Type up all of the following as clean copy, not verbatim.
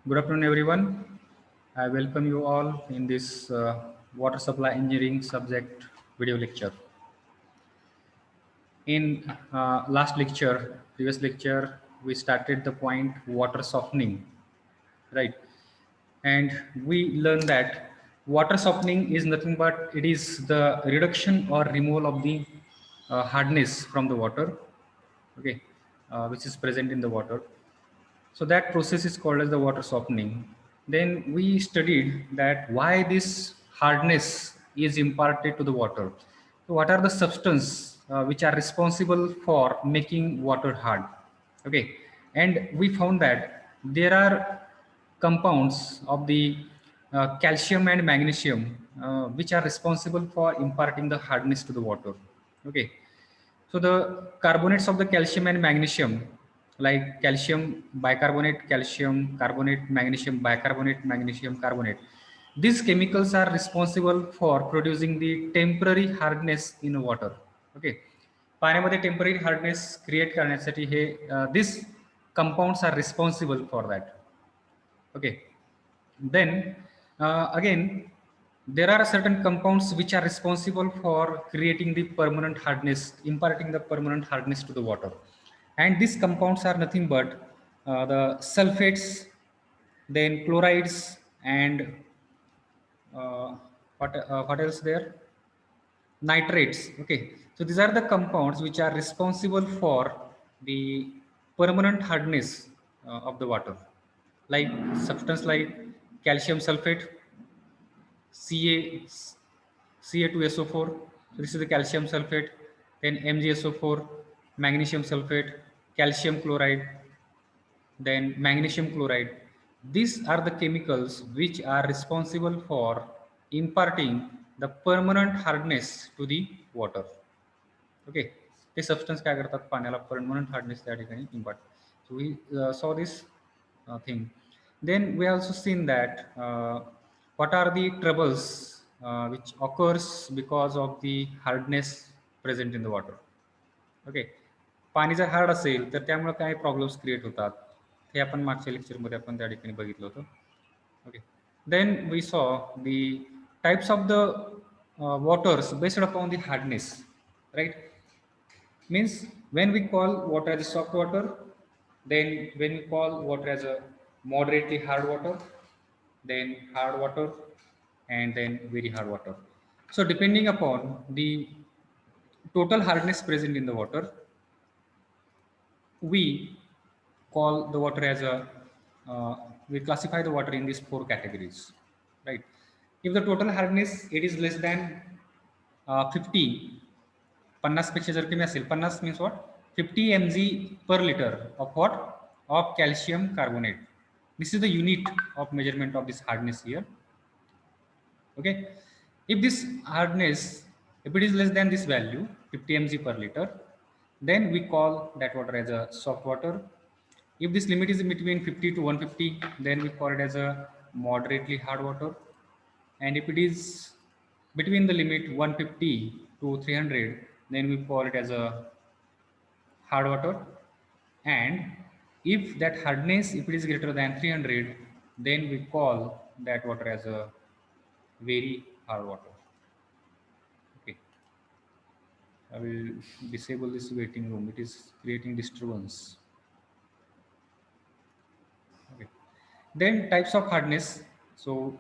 Good afternoon, everyone. I welcome you all in this water supply engineering subject video lecture. In previous lecture, we started the point water softening, right? And we learned that water softening is nothing but it is the reduction or removal of the hardness from the water, okay, which is present in the water. So that process is called as the water softening. Then we studied that why this hardness is imparted to the water. So what are the substances which are responsible for making water hard? Okay, and we found that there are compounds of the calcium and magnesium which are responsible for imparting the hardness to the water. Okay, so the carbonates of the calcium and magnesium, like calcium bicarbonate, calcium carbonate, magnesium bicarbonate, magnesium carbonate, these chemicals are responsible for producing the temporary hardness in water. Okay, पाण्यामध्ये temporary hardness create करण्यासाठी हे this compounds are responsible for that. Okay, then again, there are certain compounds which are responsible for creating the permanent hardness, imparting the permanent hardness to the water. And these compounds are nothing but the sulfates, then chlorides, and what else there? Nitrates. Okay, so these are the compounds which are responsible for the permanent hardness of the water, like substance like calcium sulfate, Ca, Ca2SO4. So this is the calcium sulfate. Then MgSO4, magnesium sulfate, calcium chloride, then magnesium chloride. These are the chemicals which are responsible for imparting the permanent hardness to the water. Okay, ते substance काय करतात पाण्याला permanent hardness त्या ठिकाणी impart. So we saw this thing. Then we also seen that what are the troubles which occurs because of the hardness present in the water. Okay, पाणी जर hard असेल तर त्यामुळे काय प्रॉब्लेम्स क्रिएट होतात हे आपण मागच्या लेक्चरमध्ये आपण त्या ठिकाणी बघितलं होतं. Okay, then we saw the types of the waters based upon the hardness, right? Means when we call water as a soft water, then when we call water as a moderately hard water, then hard water, and then very hard water. So depending upon the total hardness present in the water, we call the water as a we classify the water in these four categories, right? If the total hardness it is less than 50, 50 पेक्षा जर कमी असेल, 50 means what, 50 mg per liter of what, of calcium carbonate. This is the unit of measurement of this hardness here. Okay, if this hardness, if it is less than this value 50 mg per liter, then we call that water as a soft water. If this limit is in between 50 to 150, then we call it as a moderately hard water. And if it is between the limit 150 to 300, then we call it as a hard water. And if that hardness, if it is greater than 300, then we call that water as a very hard water. Okay, I will disable this waiting room, it is creating disturbance. Okay, then types of hardness. So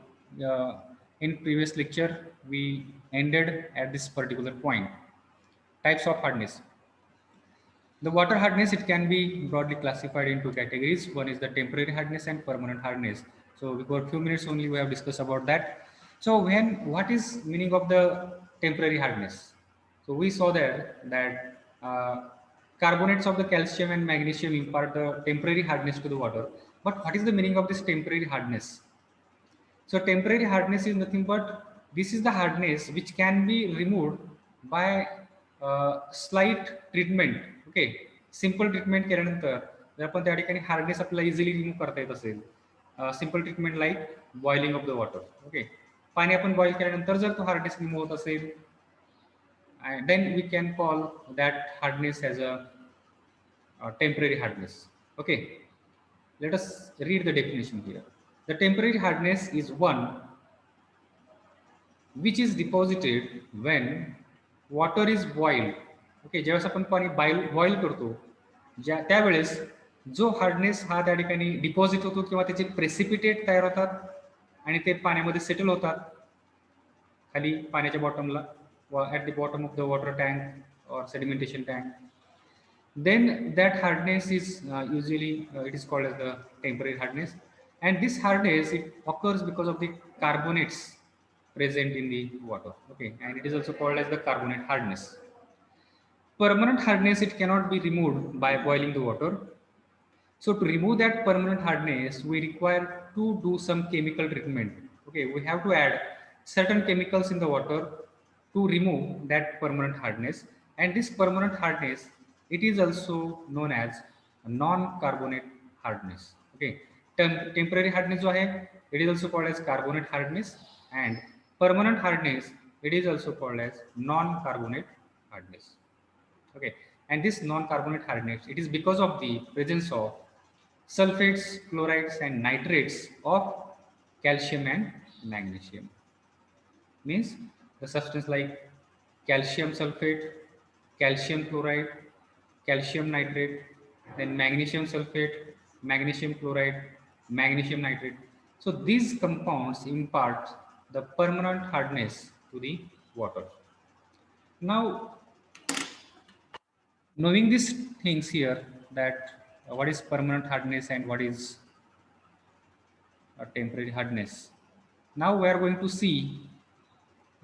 in previous lecture we ended at this particular point. Types of hardness. The water hardness, it can be broadly classified into categories. One is the temporary hardness and permanent hardness. So we got few minutes only, we have discussed about that. So what is meaning of the temporary hardness? So we saw that carbonates of the calcium and magnesium impart the temporary hardness to the water. But what is the meaning of this temporary hardness? So temporary hardness is nothing but this is the hardness which can be removed by slight treatment. Okay, simple treatment केल्यानंतर जर आपण त्या ठिकाणी hardness आपल्याला easily remove करता येत असेल, simple treatment like boiling of the water. Okay, पाणी आपण बॉईल केल्यानंतर जर तो हार्डनेस रिमूव्ह होत असेल, then we can call that hardness as a temporary hardness. Okay, let us read the definition here. The temporary hardness is one which is deposited when water is boiled. Okay, ज्यावेळेस आपण पाणी boil करतो त्यावेळेस जो hardness हा त्या ठिकाणी deposit होतो किंवा त्याचे प्रेसिपिटेट तयार होतात आणि ते पाण्यामध्ये सेटल होतात खाली पाण्याच्या बॉटमला at the bottom of the water tank और sedimentation tank. Then that hardness is usually it is called as the temporary hardness, and this hardness it occurs because of the carbonates present in the water. Okay, and it is also called as the carbonate hardness. Permanent hardness it cannot be removed by boiling the water. So to remove that permanent hardness, we require to do some chemical treatment. Okay, we have to add certain chemicals in the water to remove that permanent hardness. And this permanent hardness, it is also known as non-carbonate hardness. Okay, temporary hardness जो है, it is also called as carbonate hardness, and permanent hardness, it is also called as non-carbonate hardness. Okay, and this non-carbonate hardness, it is because of the presence of sulfates, chlorides, and nitrates of calcium and magnesium. Means the substance like calcium sulfate, calcium chloride, calcium nitrate, then magnesium sulfate, magnesium chloride, magnesium nitrate. So these compounds impart the permanent hardness to the water. Now, knowing these things here, that what is permanent hardness and what is temporary hardness. Now we are going to see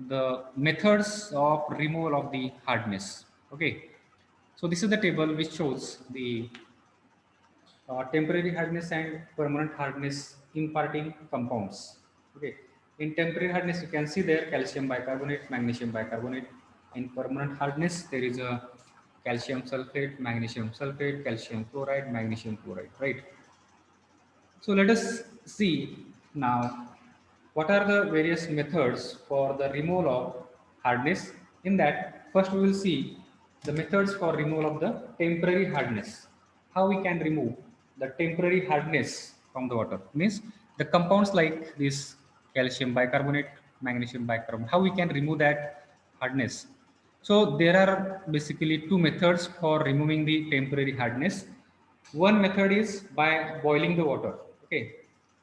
the methods of removal of the hardness. Okay, so this is the table which shows the temporary hardness and permanent hardness imparting compounds. Okay, in temporary hardness you can see there calcium bicarbonate, magnesium bicarbonate. In permanent hardness there is a calcium sulfate, magnesium sulfate, calcium chloride, magnesium chloride, right? So let us see now what are the various methods for the removal of hardness. In that, first we will see the methods for removal of the temporary hardness. How we can remove the temporary hardness from the water. Means the compounds like this calcium bicarbonate, magnesium bicarbonate, how we can remove that hardness. So there are basically two methods for removing the temporary hardness. One method is by boiling the water. Okay,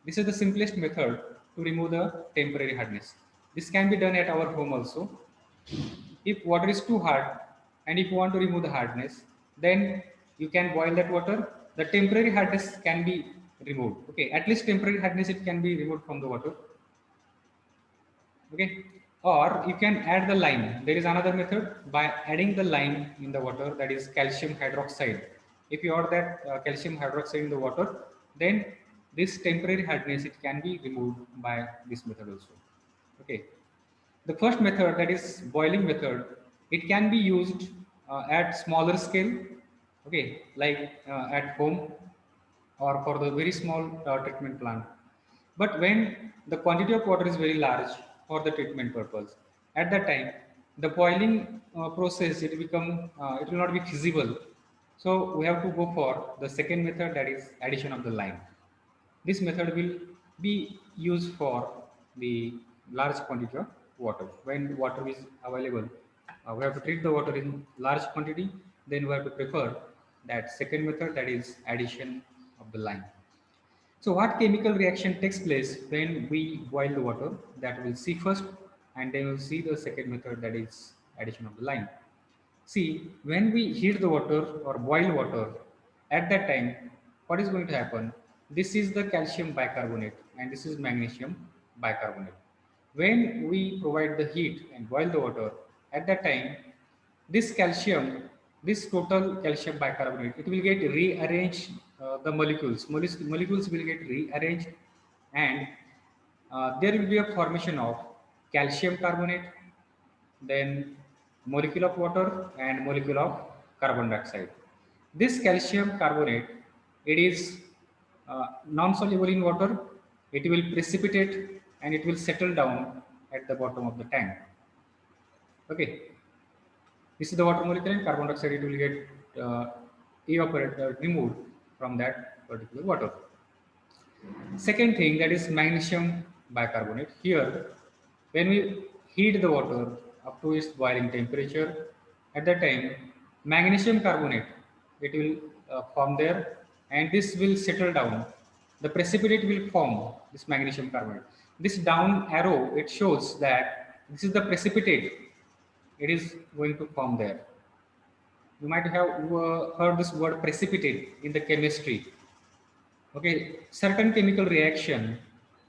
this is the simplest method to remove the temporary hardness. This can be done at our home also. If water is too hard and if you want to remove the hardness, then you can boil that water. The temporary hardness can be removed. Okay, at least temporary hardness it can be removed from the water. Okay, or you can add the lime. There is another method by adding the lime in the water, that is calcium hydroxide. If you add that calcium hydroxide in the water, then this temporary hardness it can be removed by this method also. Okay, the first method, that is boiling method, it can be used at smaller scale. Okay, like at home or for the very small treatment plant. But when the quantity of water is very large for the treatment purpose, at that time the boiling process it will not be feasible. So we have to go for the second method, that is addition of the lime. This method will be used for the large quantity of water. When water is available, we have to treat the water in large quantity. Then we have to prefer that second method, that is addition of the lime. So what chemical reaction takes place when we boil the water, that we'll see first, and then we'll see the second method, that is addition of the lime. See, when we heat the water or boil water, at that time, what is going to happen? This is the calcium bicarbonate and this is magnesium bicarbonate. When we provide the heat and boil the water, at that time, this calcium, this total calcium bicarbonate, it will get rearranged, the molecules will get rearranged, and there will be a formation of calcium carbonate, then molecule of water and molecule of carbon dioxide. This calcium carbonate, it is non-soluble in water. It will precipitate and it will settle down at the bottom of the tank. Okay, this is the water molecule, and carbon dioxide it will get removed from that particular water. Second thing, that is magnesium bicarbonate. Here, when we heat the water up to its boiling temperature, at that time, magnesium carbonate, it will form there, and this will settle down. The precipitate will form this magnesium carbonate. This down arrow, it shows that this is the precipitate. It is going to form there. You might have heard this word precipitate in the chemistry. Okay, certain chemical reaction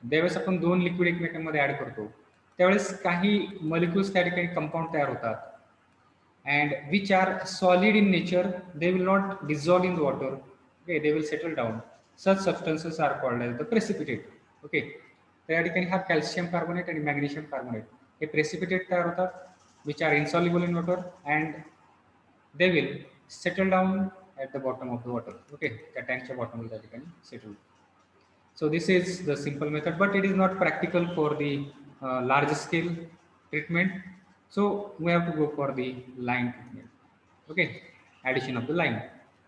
ज्यावेळेस आपण दोन liquid एकमेकांमध्ये add करतो त्यावेळेस काही molecules त्या ठिकाणी compound तयार होतात and which are solid in nature. They will not dissolve in the water. Okay, they will settle down. Such substances are called as the precipitate. Okay, तर या ठिकाणी हा कॅल्शियम कार्बोनेट आणि मॅग्नेशियम कार्बोनेट हे precipitate तयार होतात which are insoluble in water and they will settle down at the bottom of the water. Okay, the tank's bottom will settle. So this is the simple method, but it is not practical for the large scale treatment. So we have to go for the lime treatment. Okay, addition of the lime.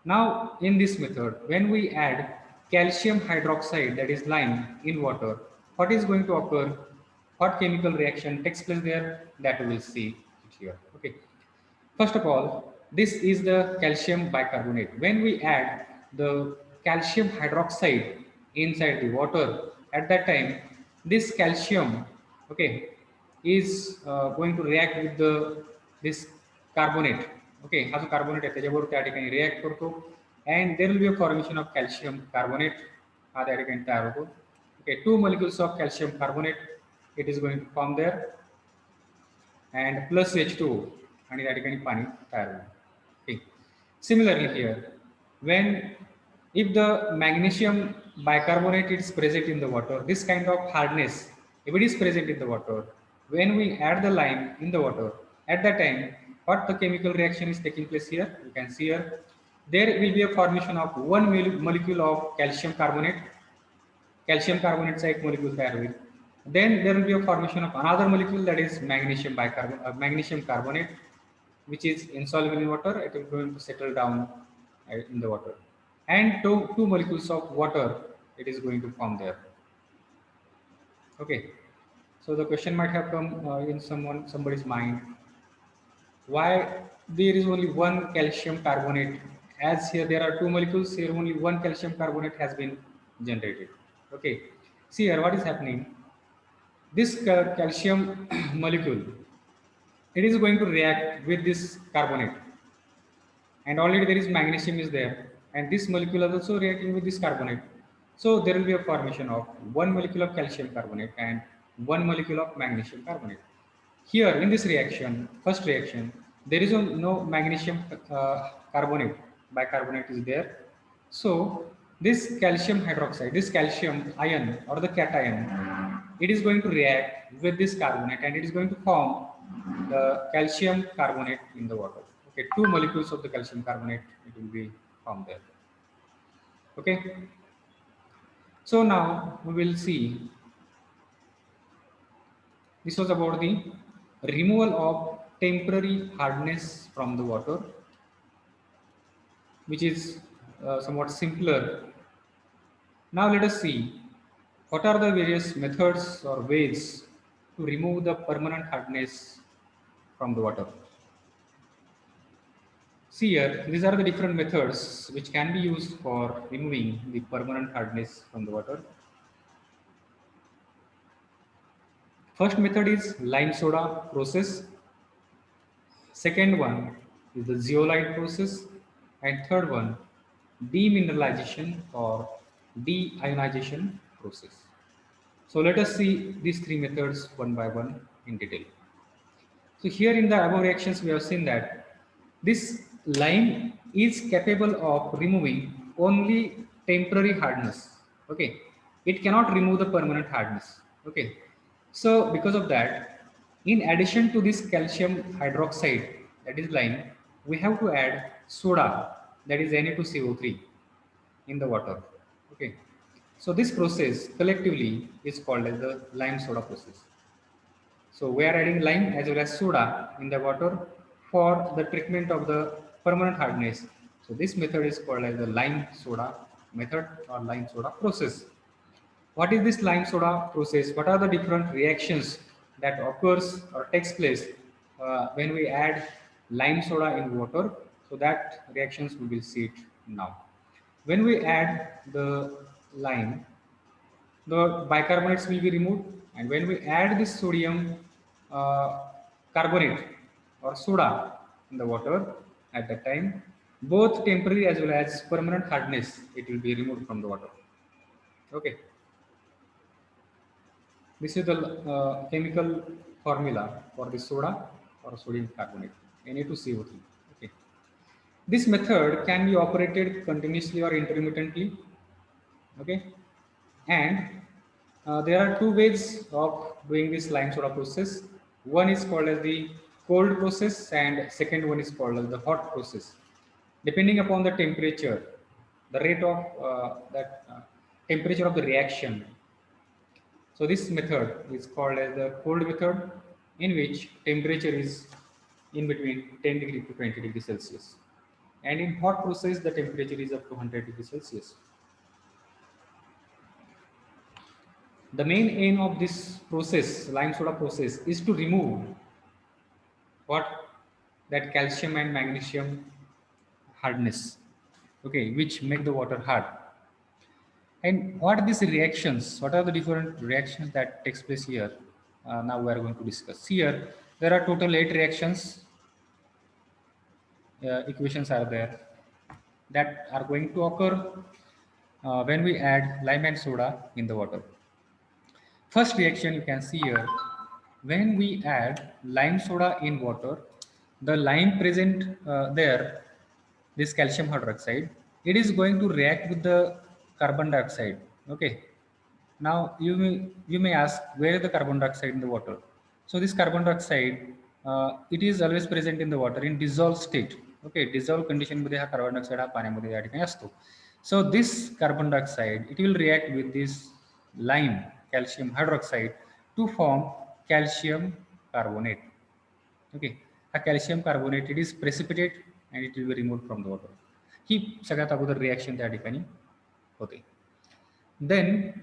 Now in this method, when we add calcium hydroxide, that is lime, in water, what is going to occur? What chemical reaction takes place there? That we will see it here. Okay, first of all, this is the calcium bicarbonate. When we add the calcium hydroxide inside the water, at that time, this calcium, okay, is going to react with this carbonate. Okay, हा जो carbonate आहे त्याच्याबरोबर त्या ठिकाणी react करतो and there will be a formation of calcium carbonate. हा त्या ठिकाणी तयार होतो. Okay, 2 molecules of calcium carbonate, it is going to form there and plus H2O आणि त्या ठिकाणी पाणी तयार होईल. Okay. Similarly here, when if the magnesium bicarbonate is present in the water, this kind of hardness, if it is present in the water, when we add the lime in the water, at that time, what the chemical reaction is taking place here? You can see here, there will be a formation of one molecule of calcium carbonate. Calcium carbonate चा एक molecule तयार होईल. Then there will be a formation of another molecule, that is magnesium magnesium carbonate, which is insoluble in water. It is going to settle down in the water, and two molecules of water, it is going to form there. Okay, so the question might have come in somebody's mind, why there is only one calcium carbonate, as here there are two molecules, here only one calcium carbonate has been generated. Okay, see here what is happening. This calcium molecule, it is going to react with this carbonate, and already there is magnesium is there, and this molecule is also reacting with this carbonate. So there will be a formation of one molecule of calcium carbonate and one molecule of magnesium carbonate. Here in this reaction, first reaction, there is no magnesium carbonate, bicarbonate is there. So this calcium hydroxide, this calcium ion or the cation, it is going to react with this carbonate and it is going to form the calcium carbonate in the water. Okay, two molecules of the calcium carbonate, it will be formed there. Okay, so now we will see, this was about the removal of temporary hardness from the water, which is somewhat simpler. Now let us see what are the various methods or ways to remove the permanent hardness from the water. See here, these are the different methods which can be used for removing the permanent hardness from the water. First method is lime soda process. Second one is the zeolite process. And third one, demineralization or deionization process. So let us see these three methods one by one in detail. So here in the above reactions, we have seen that this lime is capable of removing only temporary hardness. Okay, it cannot remove the permanent hardness. Okay, so because of that, in addition to this calcium hydroxide, that is lime, we have to add soda, that is Na2CO3, in the water. Okay, so this process collectively is called as the lime soda process. So we are adding lime as well as soda in the water for the treatment of the permanent hardness. So this method is called as the lime soda method or lime soda process. What is this lime soda process? What are the different reactions that occurs or takes place when we add lime soda in water? So that reactions we will see it now. When we add the lime, the bicarbonates will be removed, and when we add this sodium uh, carbonate or soda in the water at that time, both temporary as well as permanent hardness it will be removed from the water. Okay, this is the chemical formula for the soda or sodium carbonate, Na2CO3. Okay, this method can be operated continuously or intermittently. Okay, and there are two ways of doing this lime soda process. One is called as the cold process and second one is called as the hot process. Depending upon the temperature, the rate of that temperature of the reaction. So this method is called as the cold method, in which temperature is in between 10 degree to 20 degree Celsius, and in hot process the temperature is up to 100 degree Celsius. The main aim of this process, lime soda process, is to remove what, that calcium and magnesium hardness, okay, which make the water hard. And what are these reactions? What are the different reactions that takes place here? Now we are going to discuss. Here there are total 8 reactions. Equations are there that are going to occur when we add lime and soda in the water. First reaction you can see here, when we add lime soda in water, the lime present there, this calcium hydroxide, it is going to react with the carbon dioxide. Okay. Now you may ask, where is the carbon dioxide in the water? So this carbon dioxide, it is always present in the water in dissolved state. Okay, dissolved condition मध्ये हा carbon dioxide हा पाण्यामध्ये या ठिकाणी असतो. So this carbon dioxide, it will react with this lime calcium hydroxide to form calcium carbonate. Okay, हा calcium carbonate, it is precipitate and it will be removed from the water. ही सगळ्यात अगोदर reaction त्या ठिकाणी होते. Then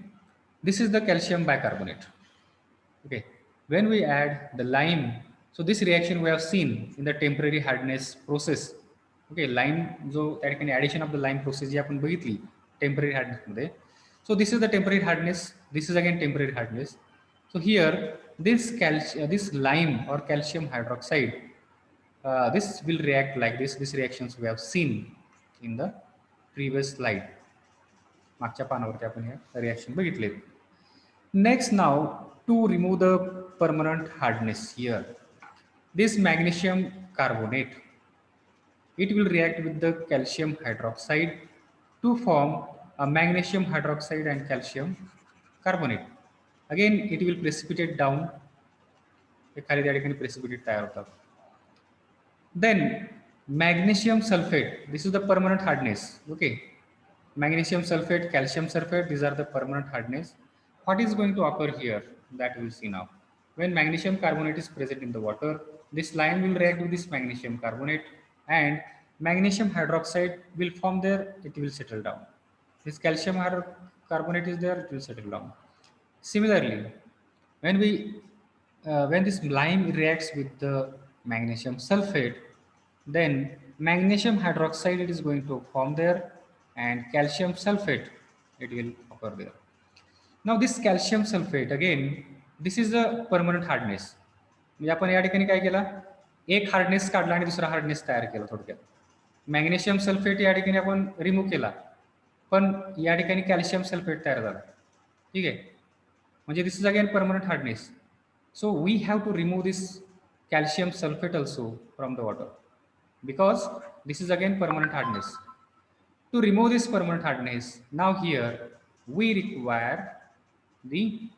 this is the calcium bicarbonate. Okay, when we add the lime, so this reaction we have seen in the temporary hardness process. Okay, lime जो त्या ठिकाणी addition of the lime process जी आपण बघितली temporary hardness मध्ये. So this is the temporary hardness. This is again temporary hardness. So here this lime or calcium hydroxide, this will react like this. These reactions we have seen in the previous slide. मागच्या पानावरती आपण हे reaction बघितले. Next now, to remove the permanent hardness here, this magnesium carbonate, it will react with the calcium hydroxide to form a magnesium hydroxide and calcium carbonate. Again it will precipitate down, हे खाली त्या ठिकाणी precipitate तयार होतात. Then magnesium sulfate, this is the permanent hardness. Okay, magnesium sulfate, calcium sulfate, these are the permanent hardness. What is going to occur here, that we will see now. When magnesium carbonate is present in the water, this lime will react with this magnesium carbonate and magnesium hydroxide will form there, it will settle down. This calcium carbonate is there, it will settle down. Similarly, when this lime reacts with the magnesium sulfate, then magnesium hydroxide it is going to form there and calcium sulfate it will occur there. Now this calcium sulfate, again this is the permanent hardness. म्हणजे आपण या ठिकाणी काय केला, एक hardness काढला आणि दुसरा हार्डनेस तयार केला. थोडक्यात मॅग्नेशियम सल्फेट या ठिकाणी आपण रिमूव्ह केला, पण या ठिकाणी कॅल्शियम सल्फेट तयार झाला. ठीक आहे, म्हणजे this is again permanent hardness. So we have to remove this calcium sulfate also from the water, because this is again permanent hardness. To remove this permanent hardness, now here we require the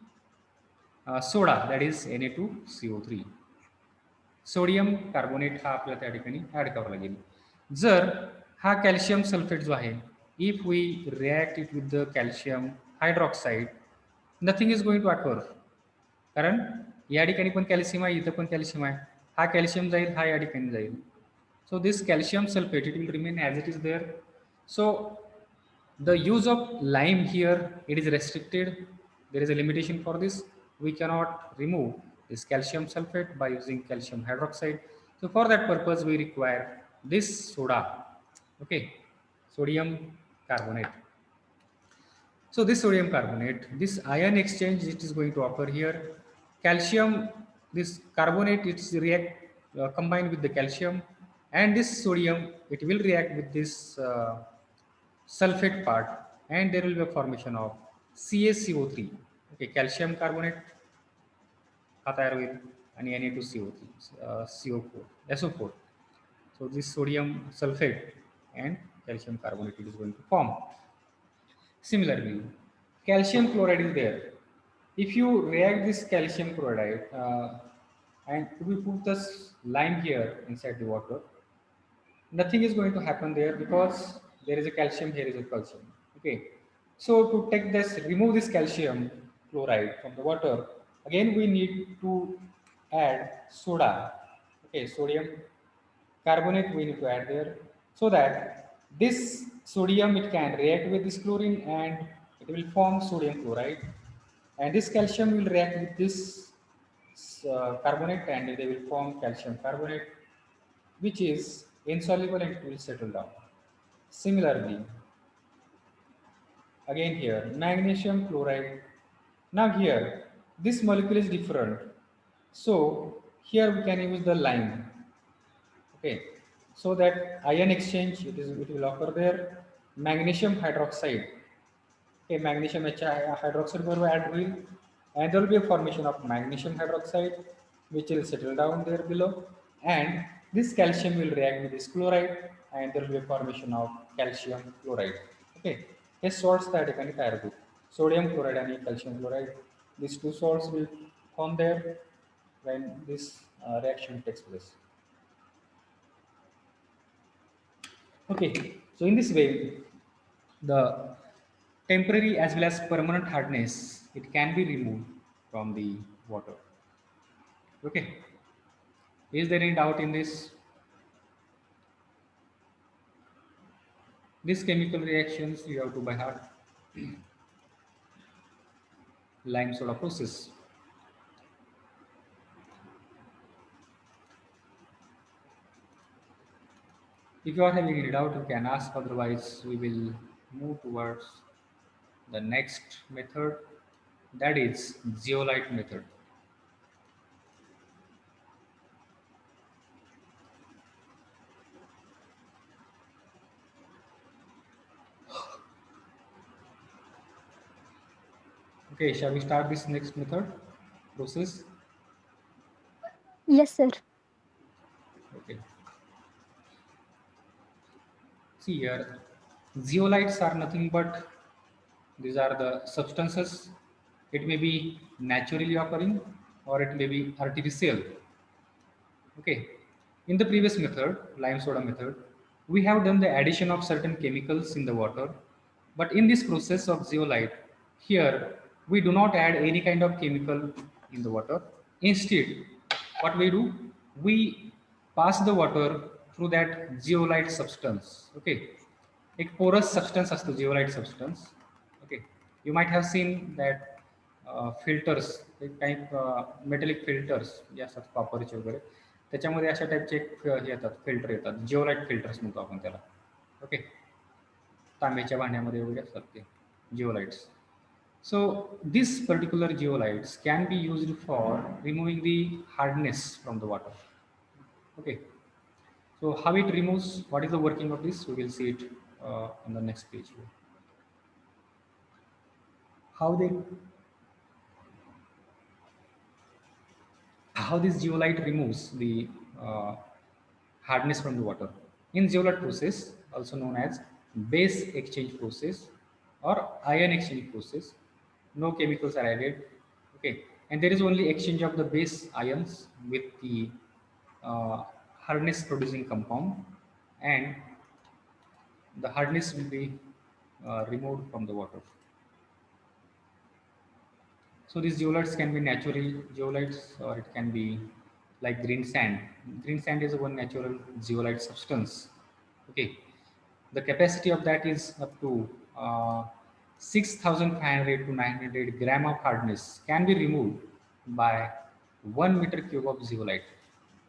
soda, that is Na2CO3. Sodium carbonate हा आपल्याला त्या ठिकाणी add करावा लागेल. जर हा calcium sulphate जो आहे, if we react it with the calcium hydroxide, nothing is going to occur. कारण या ठिकाणी पण कॅल्शियम आहे, इथं पण कॅल्शियम आहे. हा कॅल्शियम जाईल, हा या ठिकाणी जाईल. So this calcium sulphate it will remain as it is there. So the use of lime here, it is restricted There is a limitation for this. We cannot remove this calcium sulfate by using calcium hydroxide. So for that purpose, we require this soda, okay, sodium carbonate. So this sodium carbonate, this ion exchange, it is going to occur here. Calcium, this carbonate, it's react combined with the calcium, and this sodium, it will react with this sulfate part, and there will be a formation of CaCO3. Okay, calcium carbonate cation होईल आणि Na2CO3, CO4, SO4. So this sodium sulfate and calcium carbonate it is going to form. Similarly, calcium chloride is there. If you react this calcium chloride and we put this lime here inside the water, nothing is going to happen there because there is a calcium, here is a calcium. Okay, so to take this, remove this calcium chloride from the water, again we need to add soda. Okay, sodium carbonate we need to add there, so that this sodium it can react with this chlorine and it will form sodium chloride, and this calcium will react with this carbonate and they will form calcium carbonate, which is insoluble and it will settle down. Similarly, again here, magnesium chloride. Now here, this molecule is different. So here we can use the lime. Okay, so that ion exchange it will occur there. Magnesium hydroxide. Okay, magnesium hydroxide will add wheel, and there will be a formation of magnesium hydroxide, which will settle down there below, and this calcium will react with this chloride, and there will be a formation of calcium chloride. Okay, hey salts त्या ठिकाणी तयार होतील. Sodium chloride and calcium chloride. These two salts will form there when this reaction takes place. Okay, so in this way, the temporary as well as permanent hardness, it can be removed from the water. Okay, is there any doubt in this? These chemical reactions you have to by heart. Lime soda process. If you are having any doubt, you can ask, otherwise we will move towards the next method, that is zeolite method. Okay, shall we start this next method process? Yes, sir. Okay. See here, zeolites are nothing but these are the substances. It may be naturally occurring or it may be artificial. Okay. In the previous method, lime soda method, we have done the addition of certain chemicals in the water. But in this process of zeolite, here we do not add any kind of chemical in the water. Instead, what we do, we pass the water through that zeolite substance. Okay. एक porous substance असतो zeolite substance. Okay. You might have seen that filters काही metallic filters जे असतात कॉपरचे वगैरे त्याच्यामध्ये अशा टाईपचे एक हे येतात फिल्टर येतात जिओलाइट फिल्टर्स म्हणतो आपण त्याला ओके तांब्याच्या भांड्यामध्ये वगैरे असतात ते zeolites so this particular zeolites can be used for removing the hardness from the water okay so how it removes, what is the working of this, we will see it on the next page here. How this zeolite removes the hardness from the water. In zeolite process, also known as base exchange process or ion exchange process, no chemicals are added. Okay, and there is only exchange of the base ions with the hardness producing compound, and the hardness will be removed from the water. So these zeolites can be natural zeolites or it can be like green sand. Green sand is one natural zeolite substance. Okay, the capacity of that is up to 6,500 to 900 gram of hardness can be removed by 1 meter cube of zeolite.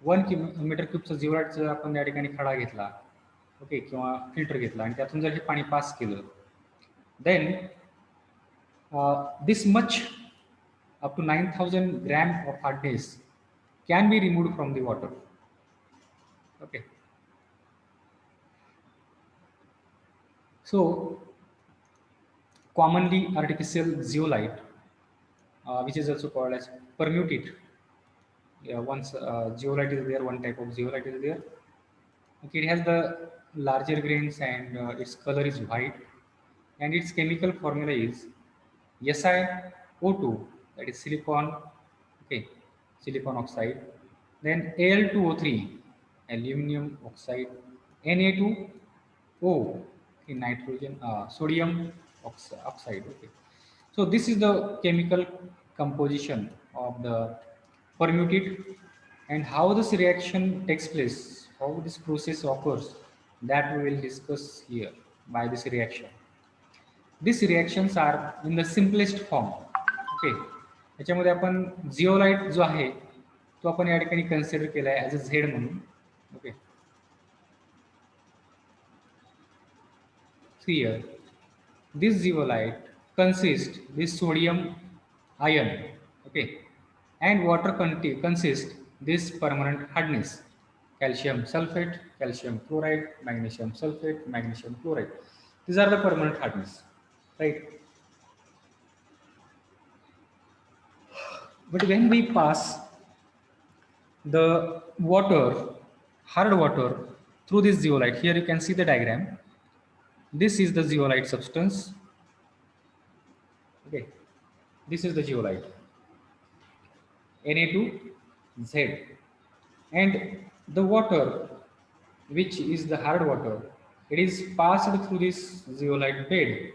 1 metre क्यूबचा zeolite जर आपण या ठिकाणी खडा घेतला, okay, किंवा filter घेतला आणि त्यातून जर हे पाणी पास केलं, then this much up to 9,000 gram of hardness can be removed from the water. Okay. So commonly artificial zeolite, which is also called as permutate. Yeah, once zeolite is there, one type of zeolite is there. Okay, it has the larger grains and its color is white, and its chemical formula is SiO2, that is silicon, okay, silicon oxide, then Al2O3, aluminum oxide, Na2O, okay, nitrogen, sodium oxide. Okay, so this is the chemical composition of the permutate, and how this reaction takes place, how this process occurs, that we will discuss here by this reaction. These reactions are in the simplest form. Okay, याच्यामध्ये आपण zeolite जो आहे तो आपण या ठिकाणी consider केला आहे ॲज अ झेड म्हणून. Okay, here this zeolite consists this sodium ion, okay, and water consists this permanent hardness, calcium sulfate, calcium chloride, magnesium sulfate, magnesium chloride. These are the permanent hardness, right? But when we pass the water, hard water, through this zeolite, here you can see the diagram. This is the zeolite substance. Okay, this is the zeolite, Na2Z, and the water, which is the hard water, it is passed through this zeolite bed.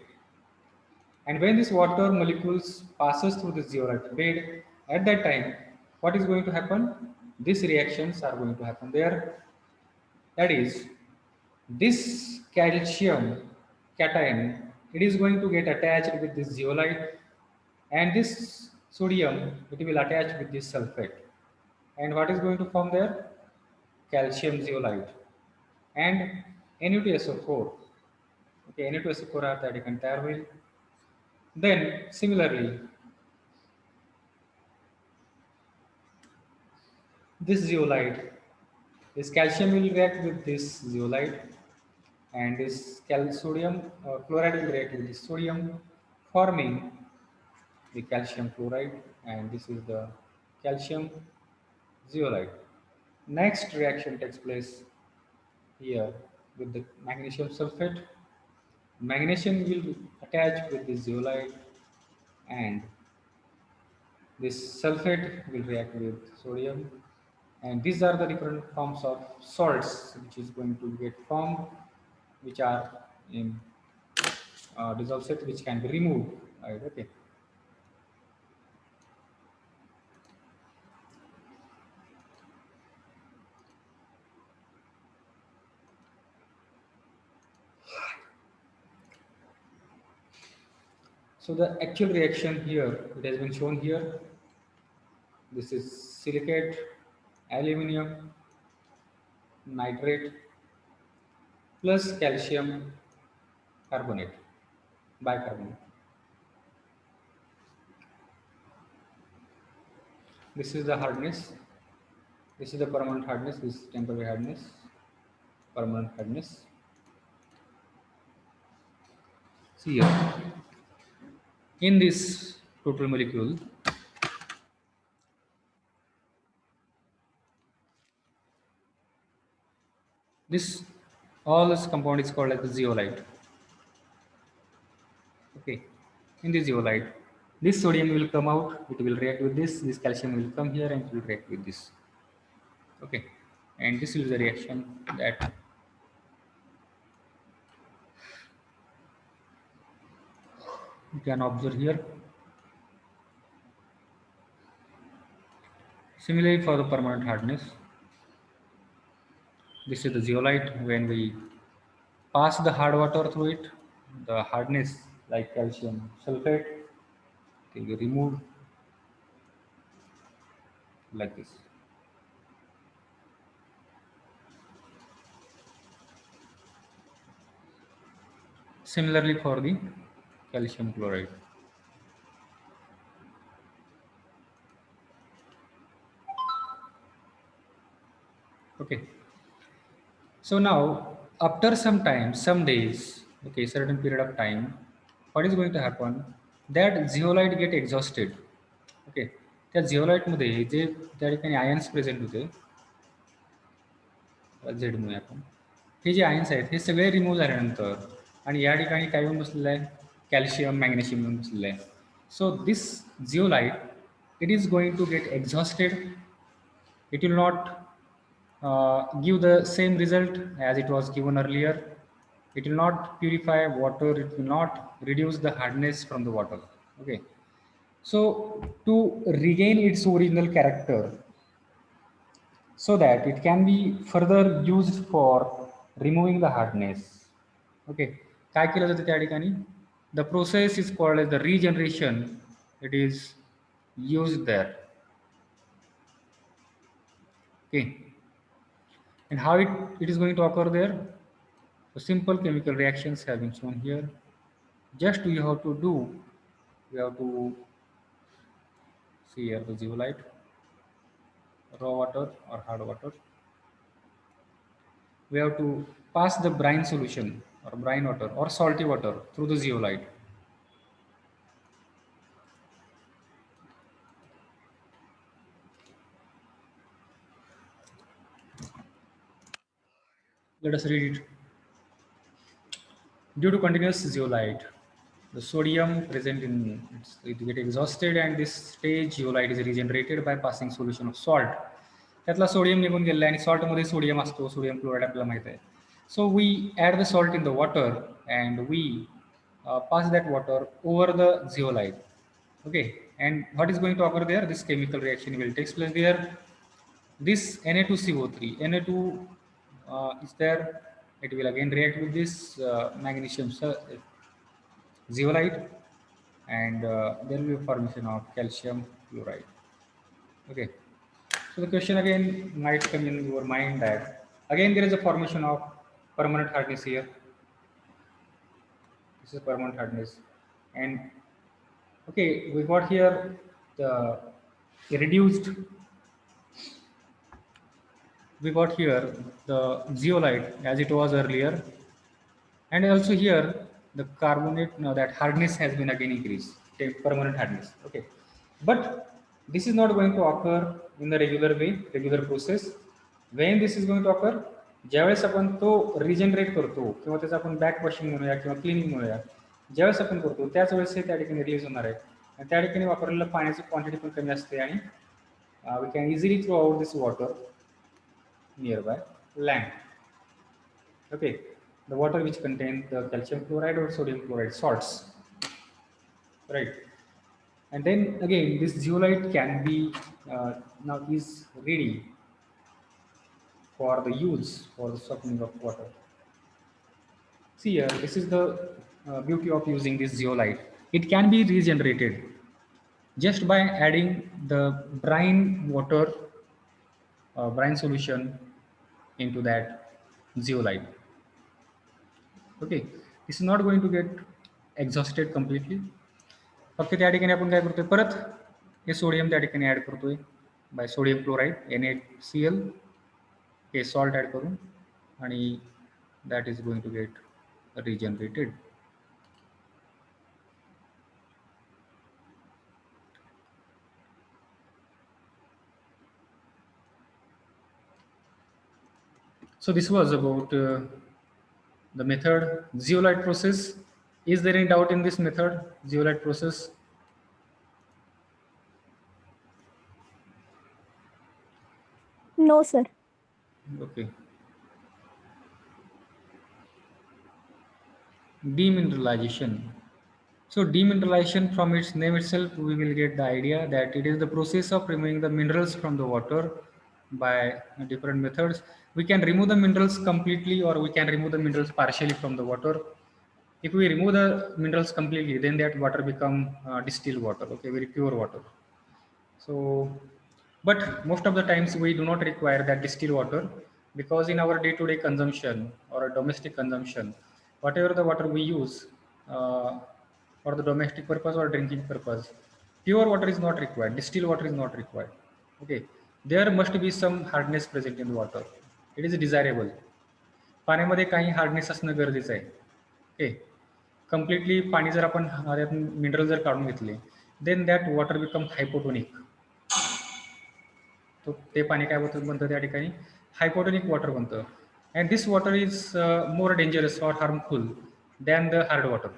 And when this water molecules passes through the zeolite bed, at that time, what is going to happen? These reactions are going to happen there. That is, this calcium cation, it is going to get attached with this zeolite, and this sodium, it will attach with this sulfate. And what is going to form there? Calcium zeolite and Na2SO4. Okay, Na2SO4 are that entire will. Then similarly, this zeolite, this calcium will react with this zeolite, and this sodium chloride will react with this sodium, forming the calcium chloride, and this is the calcium zeolite. Next reaction takes place here with the magnesium sulfate. Magnesium will attach with the zeolite, and this sulfate will react with sodium, and these are the different forms of salts which is going to get formed, which are in dissolved state, which can be removed. Right? Okay. So the actual reaction here, it has been shown here. This is silicate, aluminum, nitrate, plus calcium carbonate, bicarbonate. This is the hardness. This is the permanent hardness. This is temporary hardness, permanent hardness. See here, in this total molecule, this all this compound is called like the zeolite. Okay, in the zeolite, this sodium will come out, it will react with this calcium will come here and it will react with this. Okay, and this is the reaction that you can observe here. Similarly, for the permanent hardness, this is the zeolite. When we pass the hard water through it, the hardness like calcium sulfate. It will be removed like this. Similarly for the calcium chloride. Okay. So now, after some time, some days, okay, certain period of time, what is going to happen? That zeolite get exhausted. Okay, त्या झिओलाइटमध्ये जे त्या ठिकाणी ions present होते, Z म्हणूया आपण, हे जे ions आहेत हे सगळे remove झाल्यानंतर आणि या ठिकाणी काय येऊन बसलेलं आहे, कॅल्शियम मॅग्नेशियम येऊन बसलेलं आहे. So this zeolite it is going to get exhausted. It will not give the same result as it was given earlier. It will not purify water. It will not reduce the hardness from the water. Okay. So to regain its original character, so that it can be further used for removing the hardness. Okay. काय केलं जातं त्या ठिकाणी? The process is called as the regeneration. It is used there. Okay. And how it is going to occur there? So simple chemical reactions have been shown here. Just you have to do, we have to see here the zeolite, raw water or hard water. We have to pass the brine solution or brine water or salty water through the zeolite. Let us read it. Due to continuous zeolite, the sodium present in it get exhausted, and this stage zeolite is regenerated by passing solution of salt. त्यातला sodium निघून गेला आणि सॉल्टमध्ये sodium असतो, sodium chloride आपल्याला माहित आहे. So we add the salt in the water and we pass that water over the zeolite. Okay, and what is going to occur there? This chemical reaction will take place there. This Na2CO3, Na2 is there. It will again react with this magnesium zeolite, and there will be formation of calcium chloride. Okay. So the question again might come in your mind that again there is a formation of permanent hardness here. This is permanent hardness, and okay, we got here the reduced. We got here the zeolite as it was earlier, and also here the carbonate. Now that hardness has been again increased, permanent hardness. Okay, but this is not going to occur in the regular way, regular process. When this is going to occur, ज्यावेळेस आपण तो regenerate करतो किंवा त्याचं आपण back washing म्हणूया किंवा cleaning म्हणूया, ज्यावेळेस आपण करतो त्याच वेळेस हे त्या ठिकाणी रिलीज होणार आहे आणि त्या ठिकाणी वापरलेलं पाण्याची क्वांटिटी पण कमी असते आणि we can easily throw out this water nearby land. Okay, the water which contains the calcium chloride or sodium chloride salts, right? And then again this zeolite can be now is ready for the use for the softening of water. See here, this is the beauty of using this zeolite. It can be regenerated just by adding the brine water, brine solution into that zeolite. Okay, this is not going to get exhausted completely. फक्त त्या ठिकाणी आपण काय करतोय, परत हे sodium त्या ठिकाणी add करतोय बाय सोडियम क्लोराईड NaCl, हे सॉल्ट ऍड करून, आणि that is going to get regenerated. So this was about the method zeolite process. Is there any doubt in this method, zeolite process? No, sir. Okay. Demineralization. So demineralization, from its name itself, we will get the idea that it is the process of removing the minerals from the water by different methods. We can remove the minerals completely or we can remove the minerals partially from the water. If we remove the minerals completely, then that water become distilled water, okay, very pure water. So, but most of the times we do not require that distilled water, because in our day-to-day consumption or a domestic consumption, whatever the water we use uh, for the domestic purpose or drinking purpose, pure water is not required. Distilled water is not required. Okay, there must be some hardness present in the water. It is desirable. पाण्यामध्ये काही hardness असणं गरजेचं आहे. Okay, completely पाणी जर आपण त्यातून mineral जर काढून घेतले, then that water become hypotonic. तो ते पाणी काय होतं बनतं त्या ठिकाणी, हायपोटोनिक वॉटर बनतं. And this water is more dangerous और harmful than the hard water.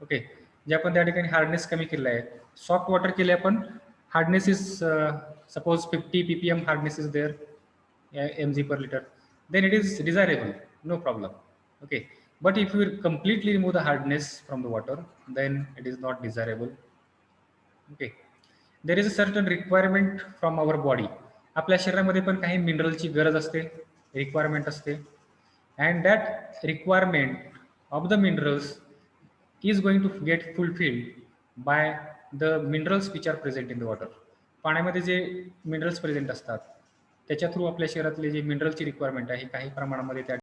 Okay, जे आपण त्या ठिकाणी हार्डनेस कमी केलं आहे, सॉफ्ट वॉटर केले आपण, hardness is suppose 50 ppm hardness is there mg per liter, then it is desirable, no problem. Okay, but if you completely remove the hardness from the water, then it is not desirable. Okay, there is a certain requirement from our body. आपल्या शरीरामध्ये पण काही मिनरलची गरज असते, requirement असते, and that requirement of the minerals is going to get fulfilled by the minerals which are present in the water. पाण्यामध्ये जे minerals present असतात त्याच्या थ्रू आपल्या शरीरातले जे मिनरलची रिक्वायरमेंट आहे काही प्रमाणामध्ये त्या